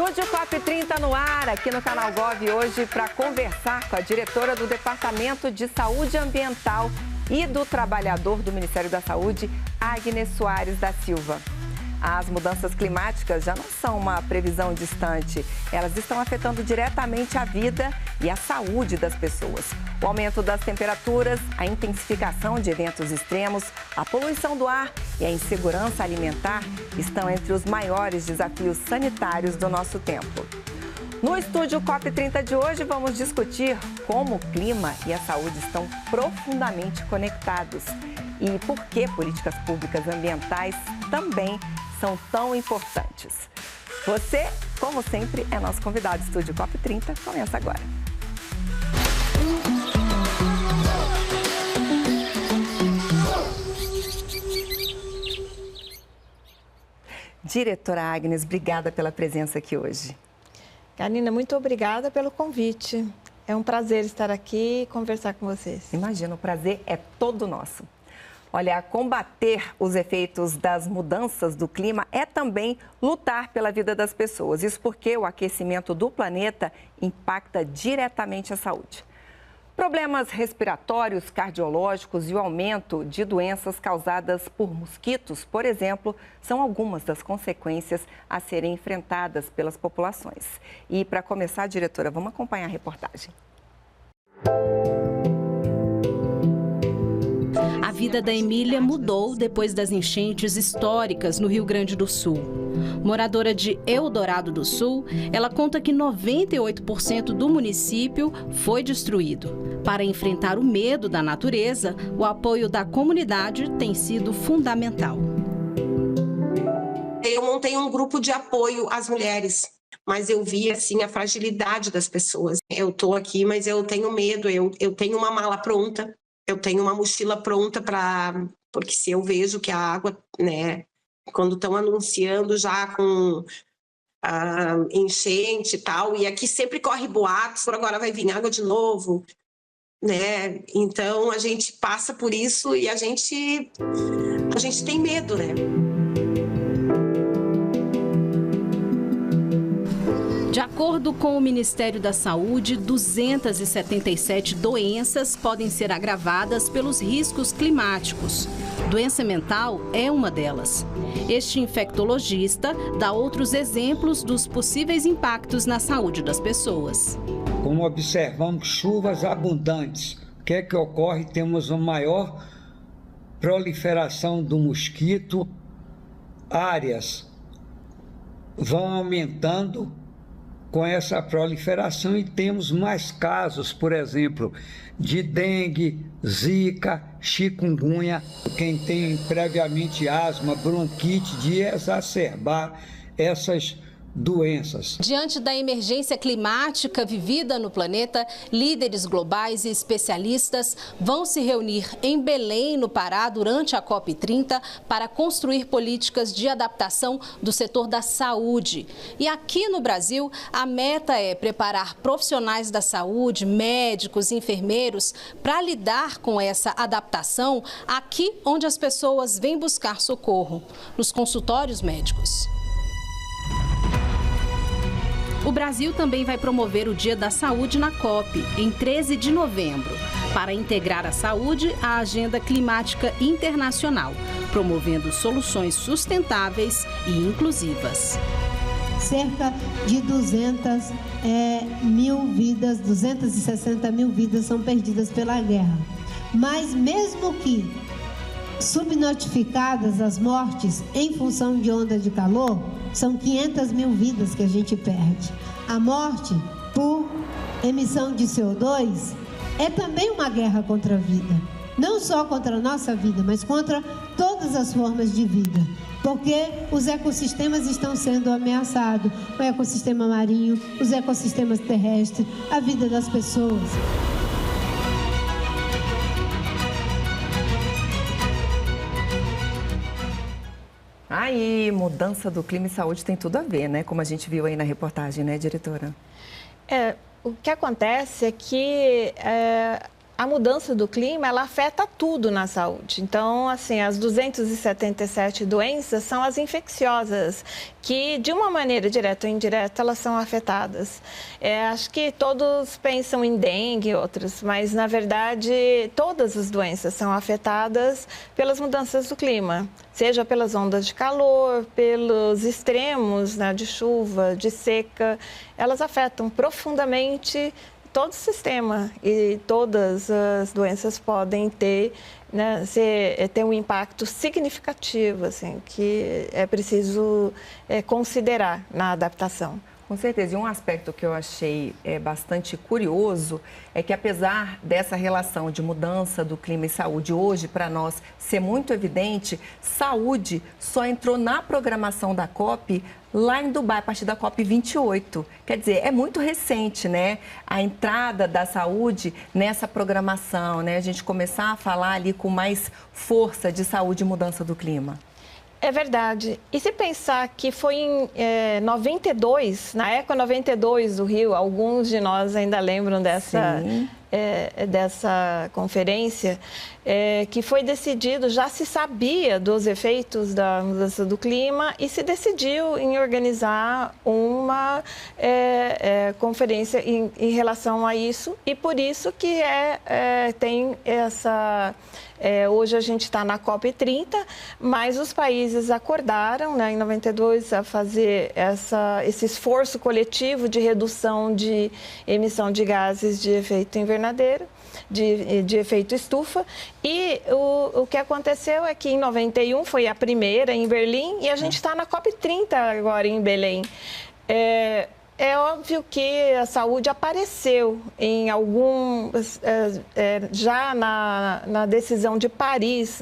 Estúdio COP30 no ar, aqui no Canal Gov hoje para conversar com a diretora do Departamento de Saúde Ambiental e do Trabalhador do Ministério da Saúde, Agnes Soares da Silva. As mudanças climáticas já não são uma previsão distante, elas estão afetando diretamente a vida e a saúde das pessoas. O aumento das temperaturas, a intensificação de eventos extremos, a poluição do ar e a insegurança alimentar estão entre os maiores desafios sanitários do nosso tempo. No Estúdio COP30 de hoje, vamos discutir como o clima e a saúde estão profundamente conectados e por que políticas públicas ambientais também são tão importantes. Você, como sempre, é nosso convidado. Estúdio COP30 começa agora. Diretora Agnes, obrigada pela presença aqui hoje. Karina, muito obrigada pelo convite. É um prazer estar aqui e conversar com vocês. Imagina, o prazer é todo nosso. Olha, combater os efeitos das mudanças do clima é também lutar pela vida das pessoas. Isso porque o aquecimento do planeta impacta diretamente a saúde. Problemas respiratórios, cardiológicos e o aumento de doenças causadas por mosquitos, por exemplo, são algumas das consequências a serem enfrentadas pelas populações. E para começar, diretora, vamos acompanhar a reportagem. A vida da Emília mudou depois das enchentes históricas no Rio Grande do Sul. Moradora de Eldorado do Sul, ela conta que 98% do município foi destruído. Para enfrentar o medo da natureza, o apoio da comunidade tem sido fundamental. Eu montei um grupo de apoio às mulheres, mas eu vi assim a fragilidade das pessoas. Eu estou aqui, mas eu tenho medo, eu tenho uma mala pronta. Eu tenho uma mochila pronta porque se eu vejo que a água, né, quando estão anunciando já com enchente e tal, e aqui sempre corre boatos, agora vai vir água de novo, né? Então a gente passa por isso e a gente tem medo, né? De acordo com o Ministério da Saúde, 277 doenças podem ser agravadas pelos riscos climáticos. Doença mental é uma delas. Este infectologista dá outros exemplos dos possíveis impactos na saúde das pessoas. Como observamos chuvas abundantes, o que é que ocorre? Temos uma maior proliferação do mosquito, áreas vão aumentando com essa proliferação e temos mais casos, por exemplo, de dengue, zika, chikungunya, quem tem previamente asma, bronquite, de exacerbar essas doenças. Diante da emergência climática vivida no planeta, líderes globais e especialistas vão se reunir em Belém, no Pará, durante a COP30 para construir políticas de adaptação do setor da saúde. E aqui no Brasil, a meta é preparar profissionais da saúde, médicos, enfermeiros, para lidar com essa adaptação aqui onde as pessoas vêm buscar socorro, nos consultórios médicos. O Brasil também vai promover o Dia da Saúde na COP, em 13 de novembro, para integrar a saúde à agenda climática internacional, promovendo soluções sustentáveis e inclusivas. Cerca de 260 mil vidas são perdidas pela guerra. Mas mesmo que subnotificadas as mortes em função de onda de calor, são 500 mil vidas que a gente perde. A morte por emissão de CO2 é também uma guerra contra a vida. Não só contra a nossa vida, mas contra todas as formas de vida. Porque os ecossistemas estão sendo ameaçados. O ecossistema marinho, os ecossistemas terrestres, a vida das pessoas. Aí, mudança do clima e saúde tem tudo a ver, né? Como a gente viu aí na reportagem, né, diretora? O que acontece é que a mudança do clima, ela afeta tudo na saúde. Então, assim, as 277 doenças são as infecciosas, que de uma maneira direta ou indireta, elas são afetadas. Acho que todos pensam em dengue e outras, mas na verdade todas as doenças são afetadas pelas mudanças do clima, seja pelas ondas de calor, pelos extremos, né, de chuva, de seca. Elas afetam profundamente todo o sistema e todas as doenças podem ter, né, ter um impacto significativo, assim, que é preciso considerar na adaptação. Com certeza. E um aspecto que eu achei bastante curioso é que, apesar dessa relação de mudança do clima e saúde hoje, para nós ser muito evidente, saúde só entrou na programação da COP lá em Dubai, a partir da COP 28. Quer dizer, é muito recente, né? A entrada da saúde nessa programação, né? A gente começar a falar ali com mais força de saúde e mudança do clima. É verdade. E se pensar que foi em 92, na Eco 92 do Rio, alguns de nós ainda lembram dessa conferência, que foi decidido, já se sabia dos efeitos da mudança do clima e se decidiu em organizar uma conferência em relação a isso, e por isso que tem essa... hoje a gente está na COP30, mas os países acordaram, né, em 92, a fazer esse esforço coletivo de redução de emissão de gases de efeito invernadeiro, de efeito estufa. E o que aconteceu é que em 91 foi a primeira em Berlim e a gente está na COP30 agora em Belém. É óbvio que a saúde apareceu em já na decisão de Paris,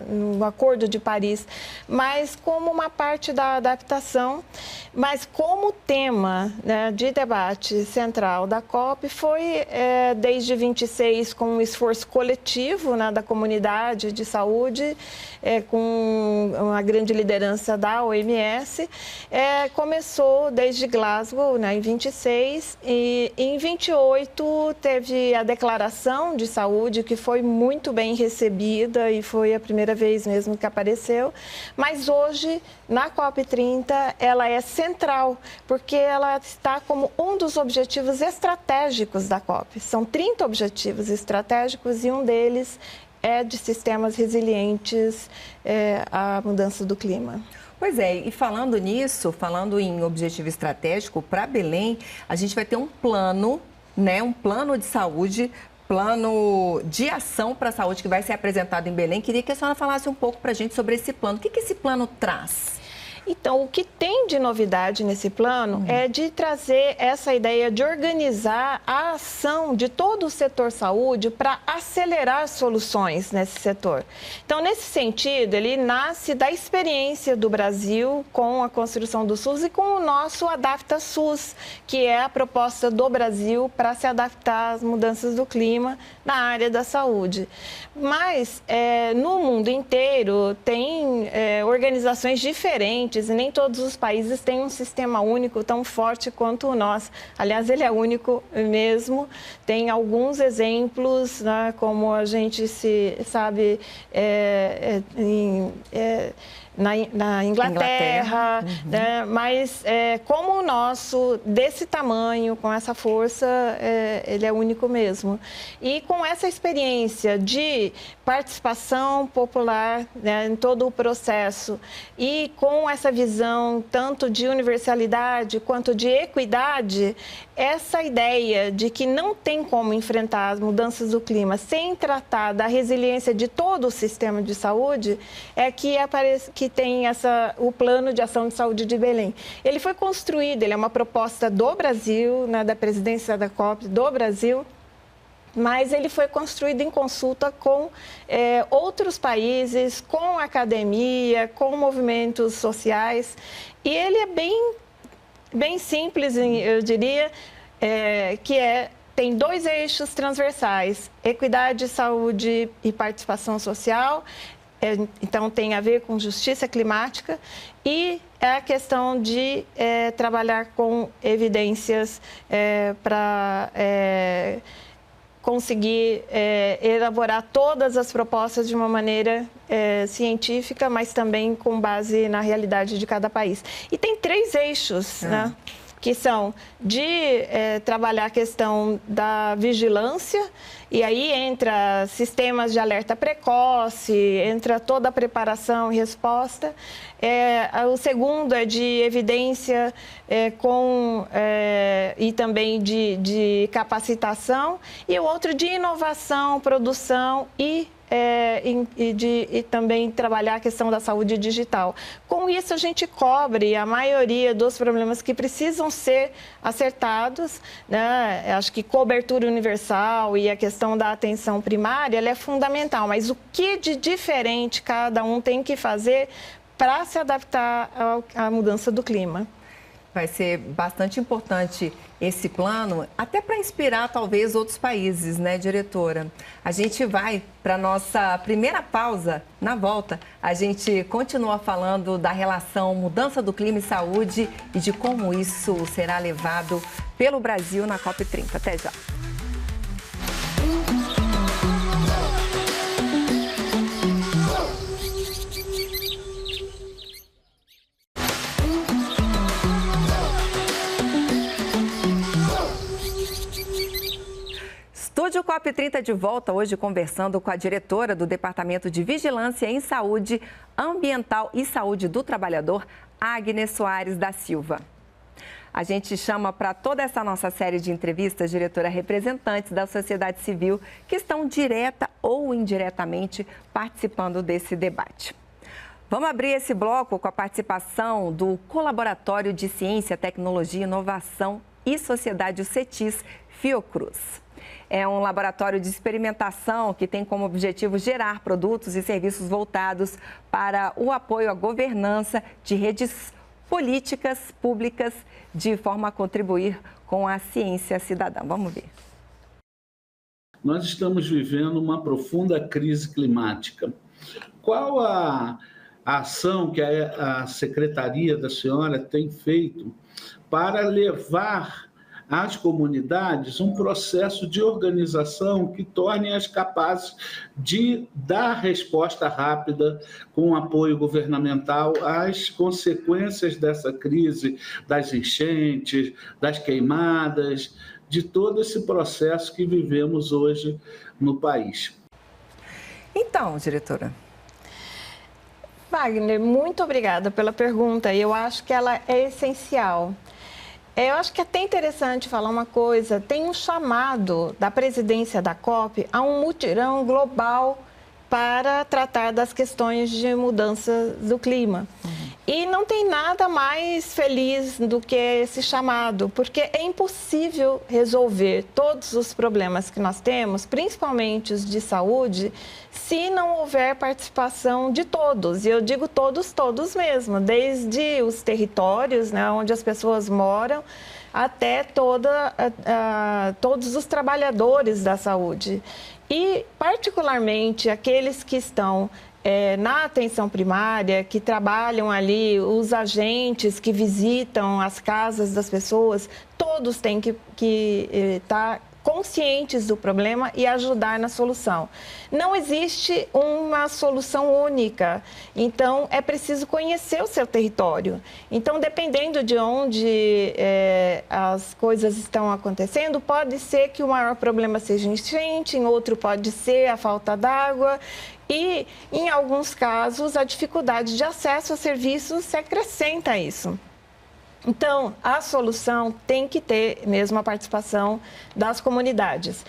no Acordo de Paris, mas como uma parte da adaptação, mas como tema, né, de debate central da COP foi desde 26 com um esforço coletivo, né, da comunidade de saúde, com uma grande liderança da OMS, começou desde Glasgow, né, em 26, e em 28 teve a declaração de saúde, que foi muito bem recebida e foi a primeira vez mesmo que apareceu, mas hoje, na COP30, ela é central, porque ela está como um dos objetivos estratégicos da COP. São 30 objetivos estratégicos e um deles é de sistemas resilientes à mudança do clima. Pois é, e falando nisso, falando em objetivo estratégico, para Belém, a gente vai ter um plano, né, um plano de saúde, plano de ação para a saúde que vai ser apresentado em Belém. Queria que a senhora falasse um pouco para a gente sobre esse plano. O que esse plano traz? Então, o que tem de novidade nesse plano é de trazer essa ideia de organizar a ação de todo o setor saúde para acelerar soluções nesse setor. Então, nesse sentido, ele nasce da experiência do Brasil com a construção do SUS e com o nosso Adapta SUS, que é a proposta do Brasil para se adaptar às mudanças do clima na área da saúde. Mas, no mundo inteiro, tem organizações diferentes, e nem todos os países têm um sistema único tão forte quanto o nosso. Aliás, ele é único mesmo. Tem alguns exemplos, né, como a gente sabe na Inglaterra, né, mas como o nosso, desse tamanho, com essa força, ele é único mesmo. E com essa experiência de participação popular, né, em todo o processo, e com essa visão tanto de universalidade quanto de equidade, essa ideia de que não tem como enfrentar as mudanças do clima sem tratar da resiliência de todo o sistema de saúde, é que tem o Plano de Ação de Saúde de Belém. Ele foi construído, ele é uma proposta do Brasil, né, da presidência da COP do Brasil, mas ele foi construído em consulta com outros países, com a academia, com movimentos sociais, e ele é bem simples, eu diria, tem 2 eixos transversais: equidade, saúde e participação social. Então, tem a ver com justiça climática e a questão de trabalhar com evidências para conseguir elaborar todas as propostas de uma maneira científica, mas também com base na realidade de cada país. E tem 3 eixos, né? Que são de trabalhar a questão da vigilância, e aí entra sistemas de alerta precoce, entra toda a preparação e resposta. O segundo é de evidência e também de capacitação, e o outro de inovação, produção e também trabalhar a questão da saúde digital. Com isso, a gente cobre a maioria dos problemas que precisam ser acertados, né? Acho que cobertura universal e a questão da atenção primária, ela é fundamental, mas o que de diferente cada um tem que fazer para se adaptar à mudança do clima? Vai ser bastante importante esse plano, até para inspirar talvez outros países, né, diretora? A gente vai para a nossa primeira pausa. Na volta, a gente continua falando da relação mudança do clima e saúde e de como isso será levado pelo Brasil na COP30. Até já. Estúdio COP30 de volta hoje conversando com a diretora do Departamento de Vigilância em Saúde Ambiental e Saúde do Trabalhador, Agnes Soares da Silva. A gente chama para toda essa nossa série de entrevistas, diretora, representantes da sociedade civil que estão direta ou indiretamente participando desse debate. Vamos abrir esse bloco com a participação do Colaboratório de Ciência, Tecnologia, Inovação e Sociedade, o CETIS Fiocruz. É um laboratório de experimentação que tem como objetivo gerar produtos e serviços voltados para o apoio à governança de redes políticas públicas de forma a contribuir com a ciência cidadã. Vamos ver. Nós estamos vivendo uma profunda crise climática. Qual a ação que a Secretaria da senhora tem feito para levar às comunidades um processo de organização que torne-as capazes de dar resposta rápida com apoio governamental às consequências dessa crise, das enchentes, das queimadas, de todo esse processo que vivemos hoje no país? Então, diretora. Wagner, muito obrigada pela pergunta. Eu acho que ela é essencial. Eu acho que é até interessante falar uma coisa. Tem um chamado da presidência da COP a um mutirão global para tratar das questões de mudança do clima. E não tem nada mais feliz do que esse chamado, porque é impossível resolver todos os problemas que nós temos, principalmente os de saúde, se não houver participação de todos. E eu digo todos, todos mesmo, desde os territórios, né, onde as pessoas moram, até todos os trabalhadores da saúde. E, particularmente, aqueles que estão na atenção primária, que trabalham ali, os agentes que visitam as casas das pessoas, todos têm que estar conscientes do problema e ajudar na solução. Não existe uma solução única, então é preciso conhecer o seu território. Então, dependendo de onde as coisas estão acontecendo, pode ser que o maior problema seja enchente, em outro pode ser a falta d'água. E, em alguns casos, a dificuldade de acesso a serviços se acrescenta a isso. Então, a solução tem que ter mesmo a participação das comunidades.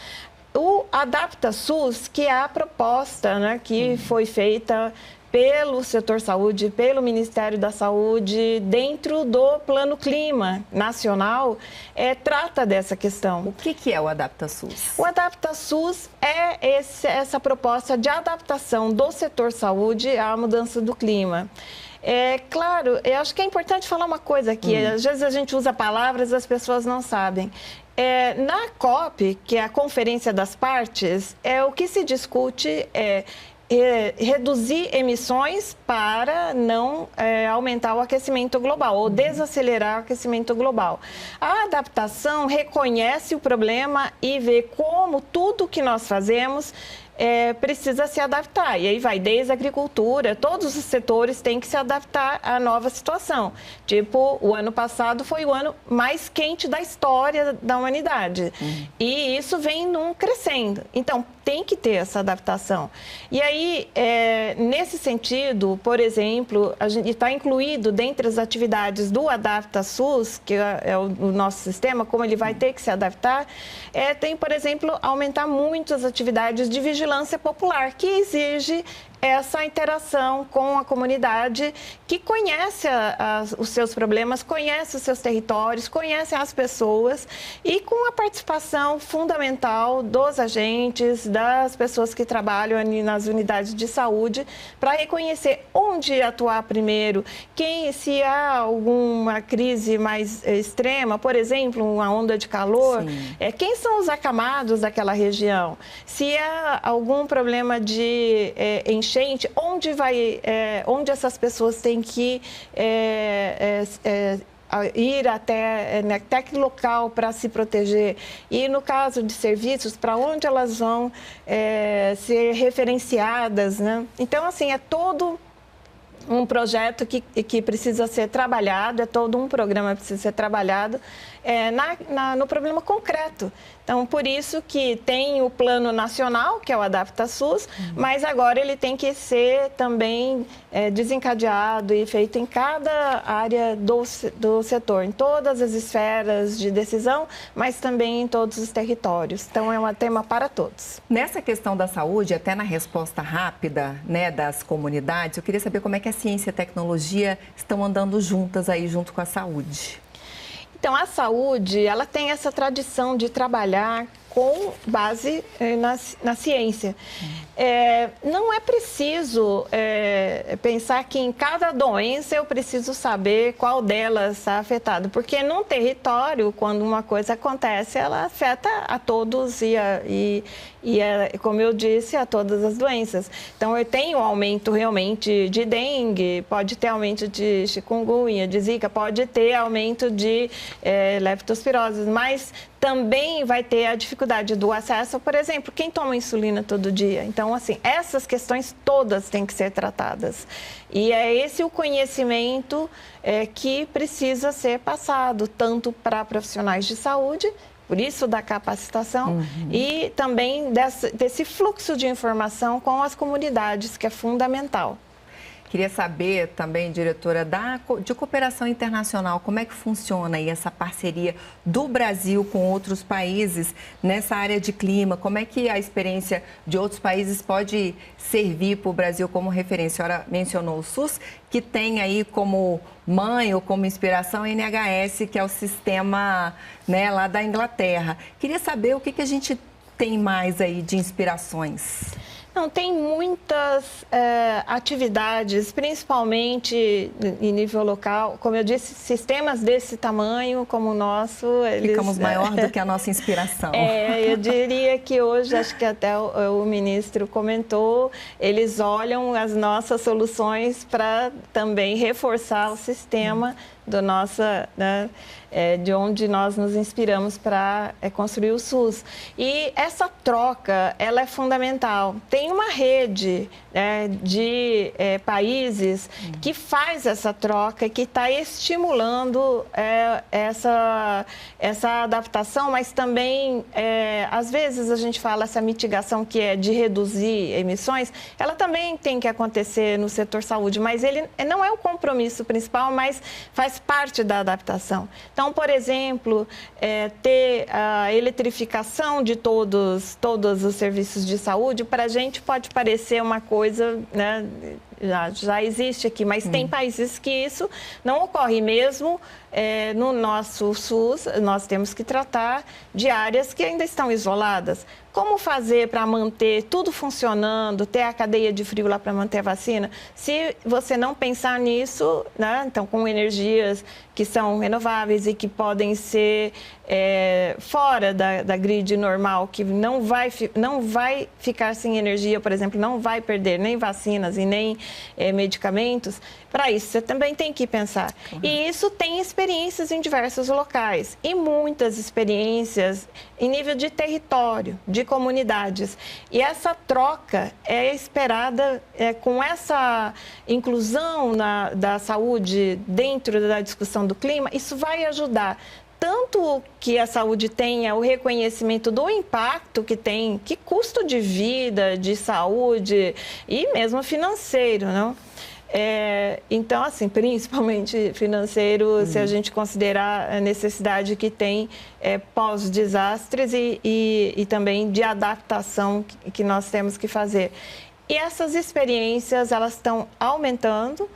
O Adapta-SUS, que é a proposta, né, que foi feita pelo setor saúde, pelo Ministério da Saúde, dentro do Plano Clima Nacional, trata dessa questão. O que é o Adapta-SUS? O Adapta-SUS é essa proposta de adaptação do setor saúde à mudança do clima. Claro, eu acho que é importante falar uma coisa aqui. Às vezes a gente usa palavras e as pessoas não sabem. Na COP, que é a Conferência das Partes, o que se discute reduzir emissões para não aumentar o aquecimento global ou desacelerar o aquecimento global. A adaptação reconhece o problema e vê como tudo que nós fazemos precisa se adaptar. E aí vai desde a agricultura, todos os setores têm que se adaptar à nova situação. Tipo, o ano passado foi o ano mais quente da história da humanidade. E isso vem num crescendo. Então, tem que ter essa adaptação. E aí, nesse sentido, por exemplo, a gente está incluído dentre as atividades do AdaptaSUS, que é o nosso sistema, como ele vai ter que se adaptar, tem, por exemplo, aumentar muito as atividades de vigilância popular, que exige essa interação com a comunidade que conhece os seus problemas, conhece os seus territórios, conhece as pessoas e com a participação fundamental dos agentes, das pessoas que trabalham ali nas unidades de saúde, para reconhecer onde atuar primeiro, se há alguma crise mais extrema, por exemplo, uma onda de calor, quem são os acamados daquela região? Se há algum problema de enchente, onde essas pessoas têm que ir até que local para se proteger. E no caso de serviços, para onde elas vão ser referenciadas, né? Então, assim, é todo um projeto que precisa ser trabalhado, é todo um programa que precisa ser trabalhado no problema concreto. Então, por isso que tem o plano nacional, que é o AdaptaSUS, mas agora ele tem que ser também desencadeado e feito em cada área do setor, em todas as esferas de decisão, mas também em todos os territórios. Então, é um tema para todos. Nessa questão da saúde, até na resposta rápida, né, das comunidades, eu queria saber como é que a ciência e a tecnologia estão andando juntas aí, junto com a saúde. Então, a saúde, ela tem essa tradição de trabalhar com base na ciência. Não é preciso pensar que em cada doença eu preciso saber qual delas está afetada, porque num território, quando uma coisa acontece, ela afeta a todos e como eu disse, a todas as doenças. Então, eu tenho aumento realmente de dengue, pode ter aumento de chikungunya, de zika, pode ter aumento de leptospirose, mas também vai ter a dificuldade do acesso, por exemplo, quem toma insulina todo dia. Então, assim, essas questões todas têm que ser tratadas. E é esse o conhecimento que precisa ser passado, tanto para profissionais de saúde, por isso da capacitação, e também desse fluxo de informação com as comunidades, que é fundamental. Queria saber também, diretora, de cooperação internacional, como é que funciona aí essa parceria do Brasil com outros países nessa área de clima? Como é que a experiência de outros países pode servir para o Brasil como referência? A senhora mencionou o SUS, que tem aí como mãe ou como inspiração a NHS, que é o sistema, né, lá da Inglaterra. Queria saber o que a gente tem mais aí de inspirações. Não, tem muitas atividades, principalmente em nível local. Como eu disse, sistemas desse tamanho como o nosso... Ficamos maior do que a nossa inspiração. Eu diria que hoje, acho que até o ministro comentou, eles olham as nossas soluções para também reforçar o sistema do nosso, né, de onde nós nos inspiramos para construir o SUS. E essa troca, ela é fundamental. Tem uma rede de países que faz essa troca, que está estimulando essa adaptação, mas também, às vezes, a gente fala essa mitigação que é de reduzir emissões, ela também tem que acontecer no setor saúde, mas ele não é o compromisso principal, mas faz parte da adaptação. Então, por exemplo, ter a eletrificação de todos os serviços de saúde, para a gente pode parecer uma coisa, né, já existe aqui, mas tem países que isso não ocorre mesmo. No nosso SUS, nós temos que tratar de áreas que ainda estão isoladas. Como fazer para manter tudo funcionando, ter a cadeia de frio lá para manter a vacina? Se você não pensar nisso, né, então com energias que são renováveis e que podem ser fora da grid normal, que não vai ficar sem energia, por exemplo, não vai perder nem vacinas e nem medicamentos. Para isso, você também tem que pensar. E isso tem experiências em diversos locais e muitas experiências em nível de território, de comunidades. E essa troca é esperada com essa inclusão da saúde dentro da discussão do clima, isso vai ajudar tanto que a saúde tenha o reconhecimento do impacto que tem, que custo de vida, de saúde e mesmo financeiro, não? Então, assim, principalmente financeiro, se a gente considerar a necessidade que tem pós-desastres e também de adaptação que nós temos que fazer. E essas experiências, elas estão aumentando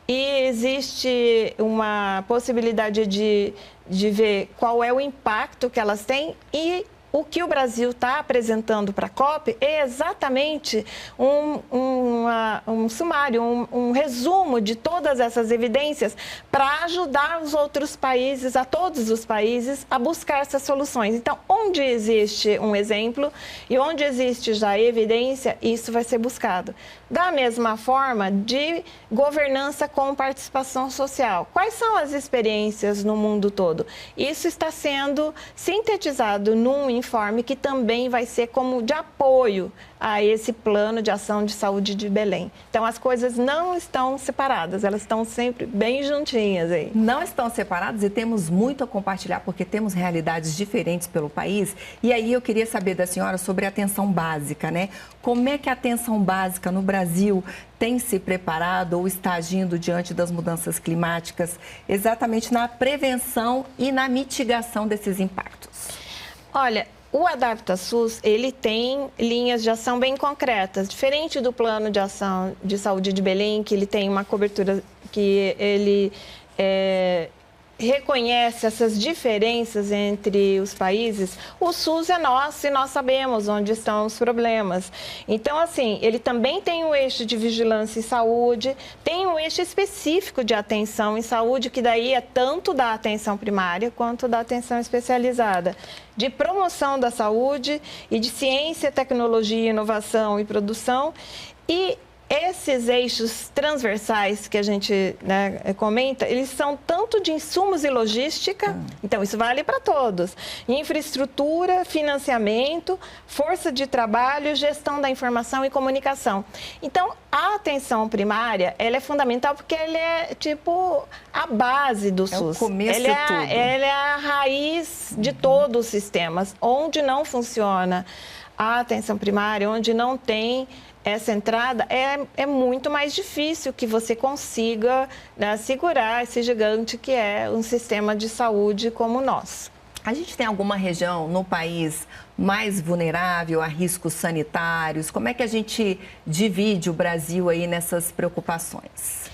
e existe uma possibilidade de ver qual é o impacto que elas têm e o que o Brasil está apresentando para a COP é exatamente um sumário, um resumo de todas essas evidências para ajudar os outros países, a todos os países, a buscar essas soluções. Então, onde existe um exemplo e onde existe já evidência, isso vai ser buscado. Da mesma forma, de governança com participação social. Quais são as experiências no mundo todo? Isso está sendo sintetizado num informe que também vai ser como de apoio a esse plano de ação de saúde de Belém. Então, as coisas não estão separadas, elas estão sempre bem juntinhas aí. Não estão separadas e temos muito a compartilhar, porque temos realidades diferentes pelo país. E aí eu queria saber da senhora sobre a atenção básica, né? Como é que a atenção básica no Brasil tem se preparado ou está agindo diante das mudanças climáticas, exatamente na prevenção e na mitigação desses impactos? Olha, o AdaptaSUS, ele tem linhas de ação bem concretas, diferente do plano de ação de saúde de Belém, que ele tem uma cobertura que ele reconhece essas diferenças entre os países. O SUS é nosso e nós sabemos onde estão os problemas. Então, assim, ele também tem um eixo de vigilância em saúde, tem um eixo específico de atenção em saúde, que daí é tanto da atenção primária quanto da atenção especializada, de promoção da saúde e de ciência, tecnologia, inovação e produção. E esses eixos transversais que a gente comenta, eles são tanto de insumos e logística, então isso vale para todos, infraestrutura, financiamento, força de trabalho, gestão da informação e comunicação. Então, a atenção primária, ela é fundamental porque ela é tipo a base do SUS. O começo de tudo. Ela é a raiz de todos os sistemas. Onde não funciona a atenção primária, onde não tem essa entrada, é muito mais difícil que você consiga segurar esse gigante que é um sistema de saúde como o nosso. A gente tem alguma região no país mais vulnerável a riscos sanitários? Como é que a gente divide o Brasil aí nessas preocupações?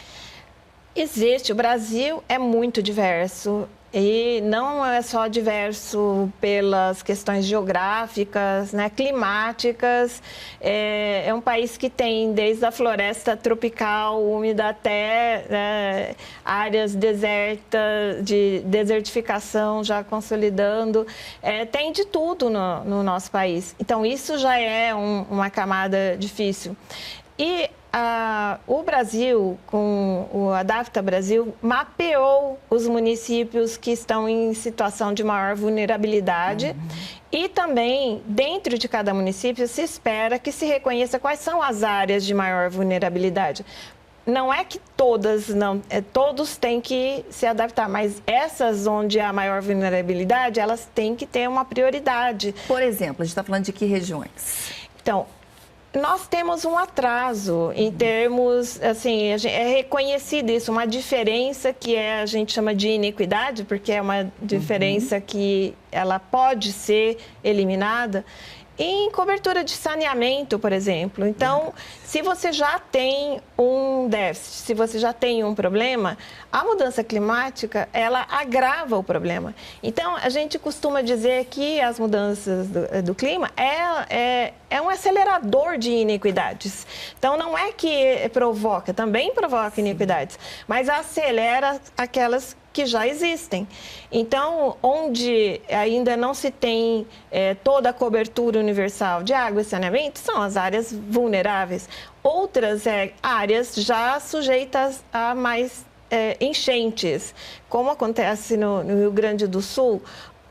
Existe, o Brasil é muito diverso. E não é só diverso pelas questões geográficas, climáticas. É um país que tem desde a floresta tropical, úmida, até áreas desertas, de desertificação já consolidando. Tem de tudo no nosso país. Então, isso já é uma camada difícil. E o Brasil, com o Adapta Brasil, mapeou os municípios que estão em situação de maior vulnerabilidade e também, dentro de cada município, se espera que se reconheça quais são as áreas de maior vulnerabilidade. Não é que todos têm que se adaptar, mas essas onde há maior vulnerabilidade, elas têm que ter uma prioridade. Por exemplo, a gente está falando de que regiões? Então, nós temos um atraso em termos, assim, é reconhecido isso, uma diferença que a gente chama de inequidade, porque é uma diferença que ela pode ser eliminada, em cobertura de saneamento, por exemplo. Então, se você já tem um déficit, se você já tem um problema, a mudança climática, ela agrava o problema. Então, a gente costuma dizer que as mudanças do clima é um acelerador de inequidades. Então, não é que provoca, também provoca inequidades, mas acelera aquelas que já existem. Então, onde ainda não se tem toda a cobertura universal de água e saneamento, são as áreas vulneráveis. Outras áreas já sujeitas a mais enchentes, como acontece no Rio Grande do Sul,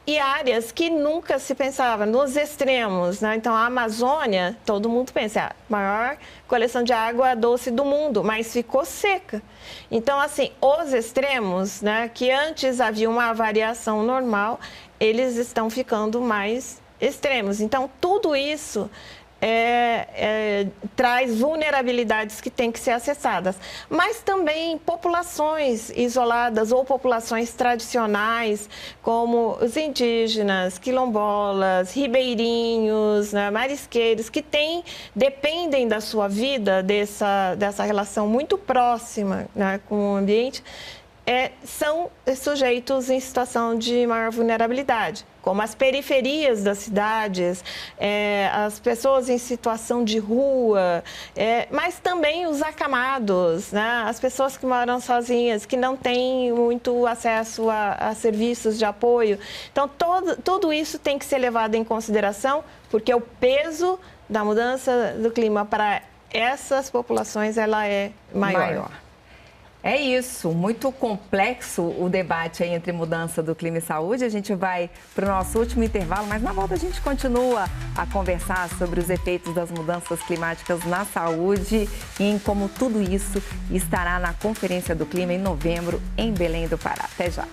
e áreas que nunca se pensava, nos extremos, né? Então, a Amazônia, todo mundo pensa, a maior coleção de água doce do mundo, mas ficou seca. Então, assim, os extremos, né, que antes havia uma variação normal, eles estão ficando mais extremos. Então, tudo isso traz vulnerabilidades que têm que ser acessadas, mas também populações isoladas ou populações tradicionais, como os indígenas, quilombolas, ribeirinhos, né, marisqueiros, que dependem da sua vida, dessa relação muito próxima, né, com o ambiente, são sujeitos em situação de maior vulnerabilidade, como as periferias das cidades, as pessoas em situação de rua, mas também os acamados, né? As pessoas que moram sozinhas, que não têm muito acesso a serviços de apoio. Então, tudo isso tem que ser levado em consideração, porque o peso da mudança do clima para essas populações ela é maior. É isso, muito complexo o debate aí entre mudança do clima e saúde. A gente vai para o nosso último intervalo, mas na volta a gente continua a conversar sobre os efeitos das mudanças climáticas na saúde e em como tudo isso estará na Conferência do Clima em novembro em Belém do Pará. Até já!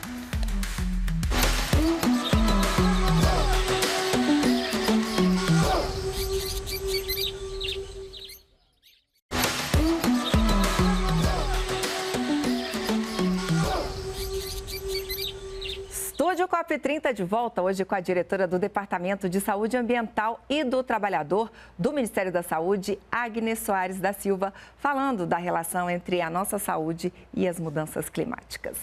Estúdio COP30 de volta hoje com a diretora do Departamento de Saúde Ambiental e do Trabalhador do Ministério da Saúde, Agnes Soares da Silva, falando da relação entre a nossa saúde e as mudanças climáticas.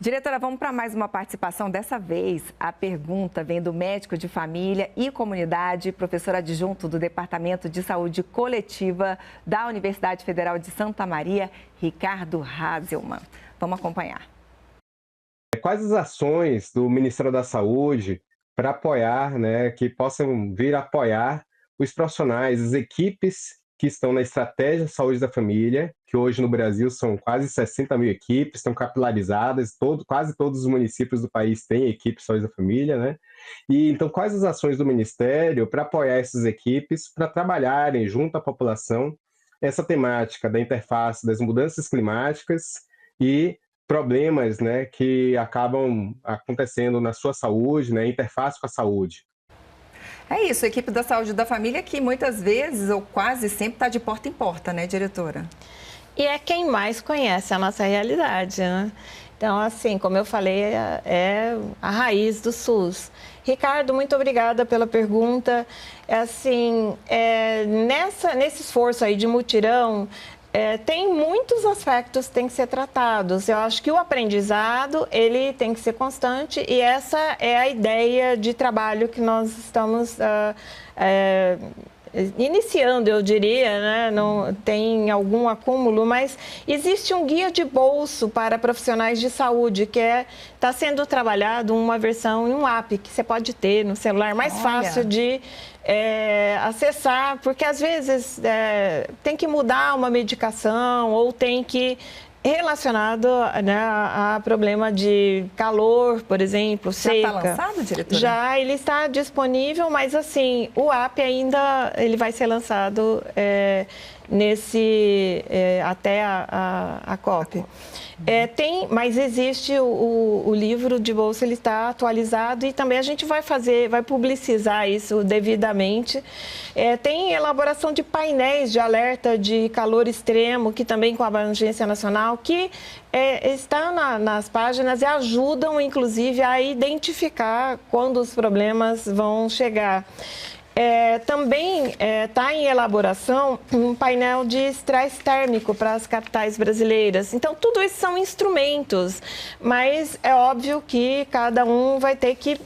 Diretora, vamos para mais uma participação. Dessa vez, a pergunta vem do médico de família e comunidade, professor adjunto do Departamento de Saúde Coletiva da Universidade Federal de Santa Maria, Ricardo Haselmann. Vamos acompanhar. Quais as ações do Ministério da Saúde para apoiar, né, que possam vir a apoiar os profissionais, as equipes que estão na Estratégia de Saúde da Família, que hoje no Brasil são quase 60 mil equipes, estão capilarizadas, quase todos os municípios do país têm equipe de saúde da família, né? E então, quais as ações do Ministério para apoiar essas equipes, para trabalharem junto à população essa temática da interface das mudanças climáticas e problemas, né, que acabam acontecendo na sua saúde, né, interface com a saúde. É isso, a equipe da saúde da família que muitas vezes ou quase sempre está de porta em porta, né, diretora? E é quem mais conhece a nossa realidade, né? Então, assim, como eu falei, é a raiz do SUS. Ricardo, muito obrigada pela pergunta. Nesse esforço aí de mutirão, tem muitos aspectos que têm que ser tratados. Eu acho que o aprendizado, ele tem que ser constante e essa é a ideia de trabalho que nós estamos iniciando, eu diria, né? Não tem algum acúmulo, mas existe um guia de bolso para profissionais de saúde que está sendo trabalhado uma versão em um app que você pode ter no celular, mais fácil de acessar, porque às vezes tem que mudar uma medicação ou tem que relacionado, né, a problema de calor, por exemplo, seca. Já está lançado, diretora? Já, ele está disponível, mas assim, o app ainda ele vai ser lançado até a COP. Mas existe o livro de bolsa, ele está atualizado e também a gente vai publicizar isso devidamente. Tem elaboração de painéis de alerta de calor extremo, que também com a abrangência nacional, que está nas páginas e ajudam, inclusive, a identificar quando os problemas vão chegar. Também está em elaboração um painel de estresse térmico para as capitais brasileiras. Então, tudo isso são instrumentos, mas é óbvio que cada um vai ter que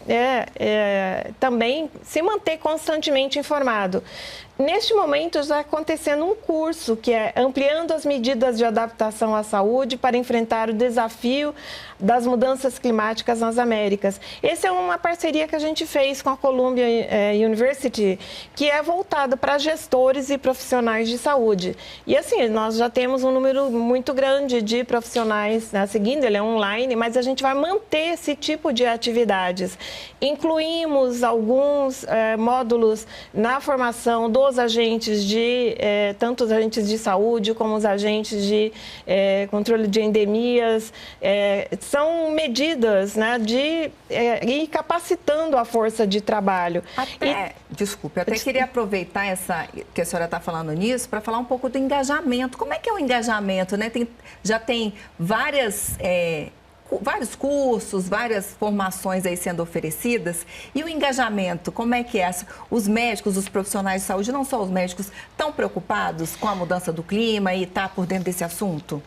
também se manter constantemente informado. Neste momento, está acontecendo um curso que é Ampliando as Medidas de Adaptação à Saúde para enfrentar o desafio das mudanças climáticas nas Américas. Essa é uma parceria que a gente fez com a Columbia University, que é voltada para gestores e profissionais de saúde. E assim, nós já temos um número muito grande de profissionais, né, seguindo, ele é online, mas a gente vai manter esse tipo de atividades. Incluímos alguns módulos na formação dos agentes tanto os agentes de saúde como os agentes de controle de endemias. São medidas, né, de ir capacitando a força de trabalho. Desculpe, eu até queria aproveitar que a senhora está falando nisso para falar um pouco do engajamento. Como é que é o engajamento, né? Já tem vários cursos, várias formações aí sendo oferecidas. E o engajamento, como é que é? Os médicos, os profissionais de saúde, não só os médicos, estão preocupados com a mudança do clima e estão por dentro desse assunto?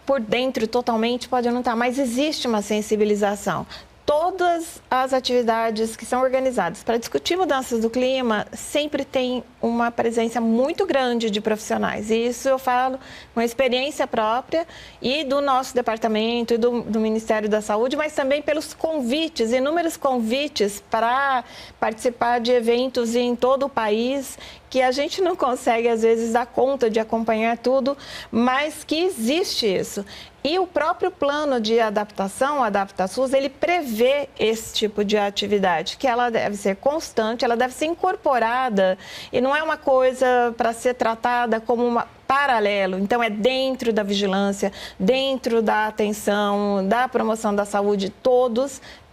Por dentro, totalmente, pode não estar, mas existe uma sensibilização. Todas as atividades que são organizadas para discutir mudanças do clima sempre tem uma presença muito grande de profissionais. E isso eu falo com a experiência própria e do nosso departamento e do Ministério da Saúde, mas também pelos convites, inúmeros convites para participar de eventos em todo o país, que a gente não consegue, às vezes, dar conta de acompanhar tudo, mas que existe isso. E o próprio plano de adaptação, o AdaptaSUS, ele prevê esse tipo de atividade, que ela deve ser constante, ela deve ser incorporada, e não é uma coisa para ser tratada como uma paralelo. Então, é dentro da vigilância, dentro da atenção, da promoção da saúde,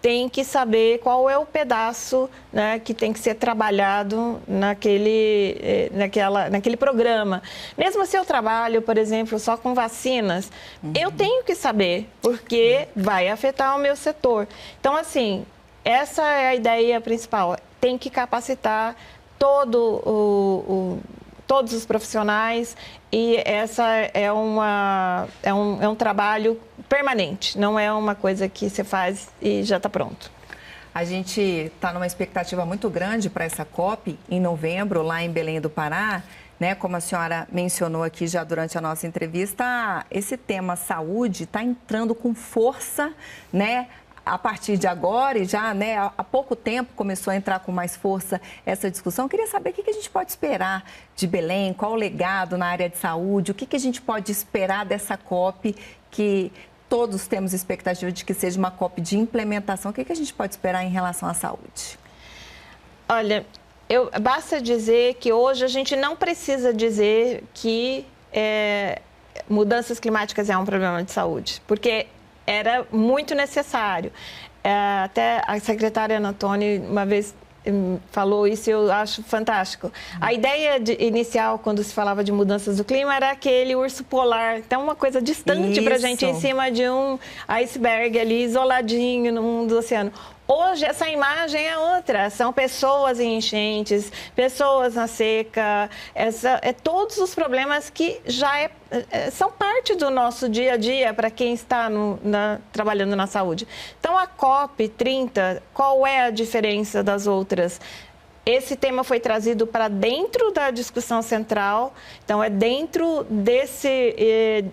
tem que saber qual é o pedaço, né, que tem que ser trabalhado naquele programa. Mesmo se eu trabalho, por exemplo, só com vacinas, eu tenho que saber, porque vai afetar o meu setor. Então, assim, essa é a ideia principal. Tem que capacitar todos os profissionais, e essa é um trabalho permanente, não é uma coisa que você faz e já está pronto. A gente está numa expectativa muito grande para essa COP em novembro, lá em Belém do Pará, né? Como a senhora mencionou aqui já durante a nossa entrevista, esse tema saúde está entrando com força, né? A partir de agora, e já, né, há pouco tempo começou a entrar com mais força essa discussão. Eu queria saber o que a gente pode esperar de Belém, qual o legado na área de saúde, o que a gente pode esperar dessa COP, que todos temos expectativa de que seja uma COP de implementação. O que a gente pode esperar em relação à saúde? Olha, basta dizer que hoje a gente não precisa dizer que mudanças climáticas é um problema de saúde, porque era muito necessário. Até a secretária Ana Antônia uma vez falou isso e eu acho fantástico. A ideia inicial, quando se falava de mudanças do clima, era aquele urso polar. Então, uma coisa distante para a gente, em cima de um iceberg ali, isoladinho no mundo do oceano. Hoje, essa imagem é outra. São pessoas em enchentes, pessoas na seca, todos os problemas que já são parte do nosso dia a dia para quem está trabalhando na saúde. Então, a COP30, qual é a diferença das outras? Esse tema foi trazido para dentro da discussão central, então é dentro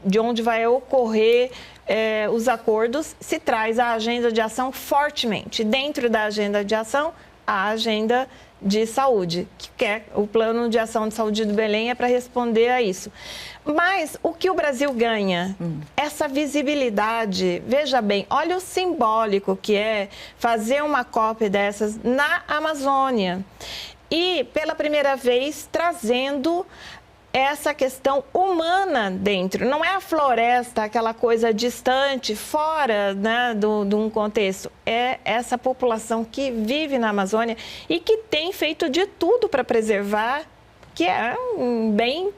de onde vai ocorrer os acordos, se traz a agenda de ação fortemente. Dentro da agenda de ação, a agenda de saúde, que é o plano de ação de saúde do Belém, é para responder a isso. Mas o que o Brasil ganha? Essa visibilidade. Veja bem, olha o simbólico que é fazer uma COP dessas na Amazônia. E, pela primeira vez, trazendo essa questão humana dentro. Não é a floresta, aquela coisa distante, fora, né, de um contexto. É essa população que vive na Amazônia e que tem feito de tudo para preservar, que é um bem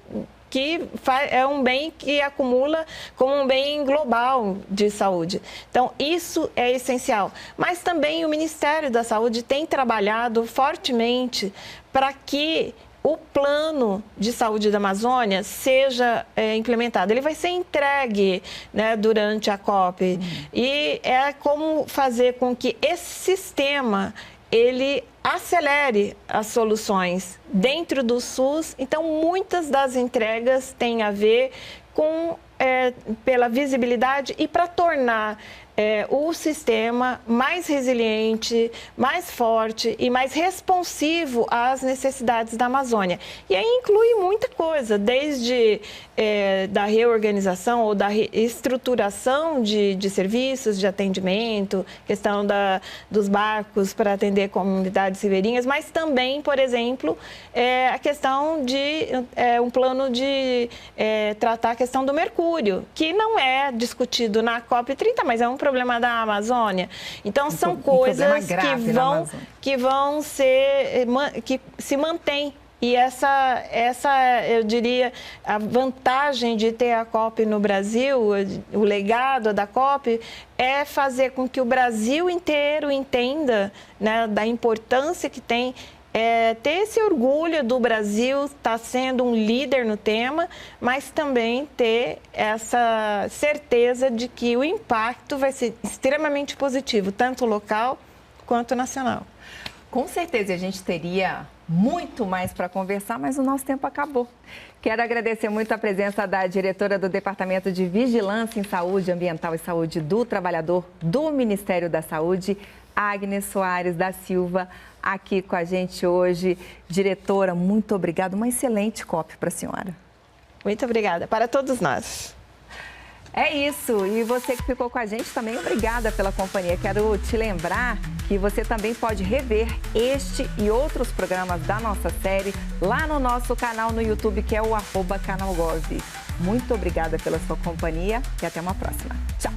que acumula como um bem global de saúde. Então, isso é essencial. Mas também o Ministério da Saúde tem trabalhado fortemente para que o plano de saúde da Amazônia seja implementado. Ele vai ser entregue, né, durante a COP. E é como fazer com que esse sistema ele acelere as soluções dentro do SUS. Então, muitas das entregas têm a ver com pela visibilidade e para tornar o sistema mais resiliente, mais forte e mais responsivo às necessidades da Amazônia. E aí inclui muita coisa, desde da reorganização ou da estruturação de serviços de atendimento, questão dos barcos para atender comunidades ribeirinhas, mas também, por exemplo, a questão de um plano de tratar a questão do mercúrio, que não é discutido na COP30, mas é um problema da Amazônia. Então, são coisas que vão ser, que se mantêm. E essa, eu diria, a vantagem de ter a COP no Brasil, o legado da COP, é fazer com que o Brasil inteiro entenda, né, da importância que tem ter esse orgulho do Brasil estar sendo um líder no tema, mas também ter essa certeza de que o impacto vai ser extremamente positivo, tanto local quanto nacional. Com certeza, a gente teria muito mais para conversar, mas o nosso tempo acabou. Quero agradecer muito a presença da diretora do Departamento de Vigilância em Saúde Ambiental e Saúde do Trabalhador do Ministério da Saúde, Agnes Soares da Silva, aqui com a gente hoje. Diretora, muito obrigada. Uma excelente COP para a senhora. Muito obrigada. Para todos nós. É isso. E você que ficou com a gente também, obrigada pela companhia. Quero te lembrar que você também pode rever este e outros programas da nossa série lá no nosso canal no YouTube, que é o @canalgov. Muito obrigada pela sua companhia e até uma próxima. Tchau!